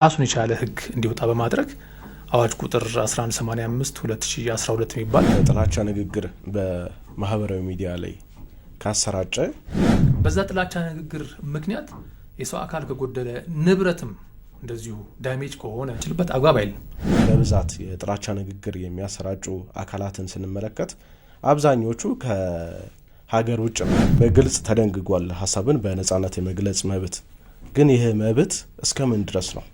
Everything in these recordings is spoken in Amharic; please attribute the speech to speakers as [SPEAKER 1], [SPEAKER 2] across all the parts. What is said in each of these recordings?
[SPEAKER 1] ራሱን የቻለ ህግ እንዲወጣ በማድረግ አዋጅ ቁጥር 1185 2012 የሚባል
[SPEAKER 2] ጥላቻ ንግግር በማህበራዊ ሚዲያ ላይ ካሰራጨ
[SPEAKER 1] በዛ ጥላቻ ንግግር ምክንያት የሰው አካል ከጎደለ ንብረትም እንደዚሁ ዳሜጅ ከሆነ ችልበት አግባብ አይደለም።
[SPEAKER 2] በብዛት የጥላቻ ንግግር የሚያሰራጩ አካላትን ስንመለከት አብዛኞቹ ከሀገር ውጭ በግልጽ ተደንግጓል ሐሳብን በነጻነት የመግለጽ መብት። ግን ይሄ መብት እስከምን ድረስ ነው?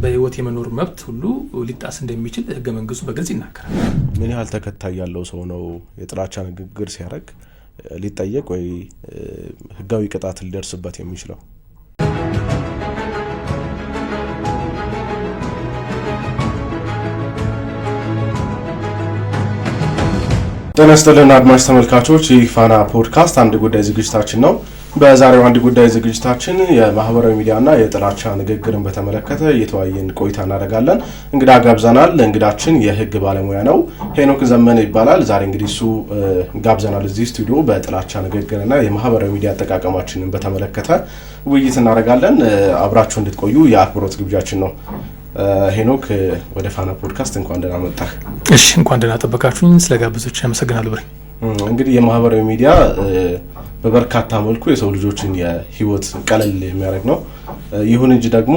[SPEAKER 1] በህይወት የመኖር መብት ሁሉ ሊጣስ እንደሚችል ህገ መንግስቱ በግልጽ ይናገራል።
[SPEAKER 2] ምን ያህል ተከታይ ያለው ሰው ነው የጥላቻ ንግግር ሲያደርግ ሊጠየቅ ወይ ህጋዊ ቅጣት ሊደርስበት የሚችለው? ጤና ይስጥልን አድማጭ ተመልካቾች፣ ይህ ፋና ፖድካስት አንድ ጉዳይ ዝግጅታችን ነው። በዛሬው አንድ ጉዳይ ዝግጅታችን የማህበራዊ ሚዲያና የጥላቻ ንግግርን በተመለከተ እየተወያየን ቆይታ እናደርጋለን። እንግዳ ጋብዘናል። እንግዳችን የህግ ባለሙያ ነው፣ ሄኖክ ዘመነ ይባላል። ዛሬ እንግዲህ እሱ ጋብዘናል እዚህ ስቱዲዮ በጥላቻ ንግግርና የማህበራዊ ሚዲያ አጠቃቀማችንን በተመለከተ ውይይት እናደርጋለን። አብራችሁ እንድትቆዩ የአክብሮት ግብዣችን ነው። ሄኖክ ወደ ፋና ፖድካስት እንኳን ደህና መጣህ።
[SPEAKER 1] እሺ፣ እንኳን ደህና ጠበቃችሁኝ። ስለጋበዞች አመሰግናለሁ። ብሬ
[SPEAKER 2] እንግዲህ የማህበራዊ ሚዲያ በበርካታ መልኩ የሰው ልጆችን የህይወት ቀለል የሚያደርግ ነው። ይሁን እንጂ ደግሞ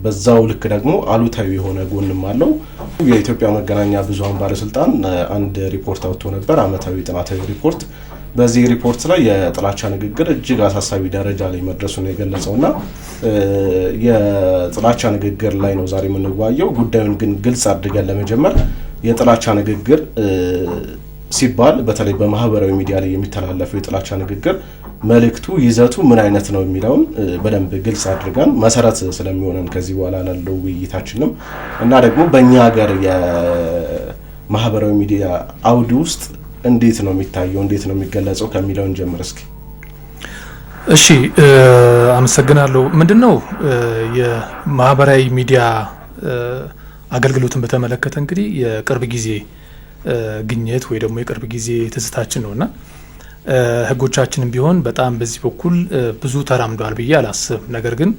[SPEAKER 2] በዛው ልክ ደግሞ አሉታዊ የሆነ ጎንም አለው። የኢትዮጵያ መገናኛ ብዙሃን ባለስልጣን አንድ ሪፖርት አውጥቶ ነበር፣ አመታዊ ጥናታዊ ሪፖርት። በዚህ ሪፖርት ላይ የጥላቻ ንግግር እጅግ አሳሳቢ ደረጃ ላይ መድረሱን የገለጸውና የጥላቻ ንግግር ላይ ነው ዛሬ የምንወያየው። ጉዳዩን ግን ግልጽ አድርገን ለመጀመር የጥላቻ ንግግር ሲባል በተለይ በማህበራዊ ሚዲያ ላይ የሚተላለፈው የጥላቻ ንግግር መልእክቱ፣ ይዘቱ ምን አይነት ነው የሚለውን በደንብ ግልጽ አድርገን መሰረት ስለሚሆነን ከዚህ በኋላ ላለው ውይይታችንም እና ደግሞ በእኛ ሀገር የማህበራዊ ሚዲያ አውድ ውስጥ እንዴት ነው የሚታየው፣ እንዴት ነው የሚገለጸው ከሚለውን ጀምር እስኪ።
[SPEAKER 1] እሺ፣ አመሰግናለሁ። ምንድነው የማህበራዊ ሚዲያ አገልግሎትን በተመለከተ እንግዲህ የቅርብ ጊዜ ግኝት ወይ ደግሞ የቅርብ ጊዜ ትዝታችን ነውና ህጎቻችንም ቢሆን በጣም በዚህ በኩል ብዙ ተራምዷል ብዬ አላስብም። ነገር ግን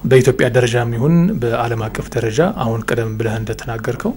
[SPEAKER 1] በኢትዮጵያ ደረጃም ይሁን በዓለም አቀፍ ደረጃ አሁን ቀደም ብለህ እንደተናገርከው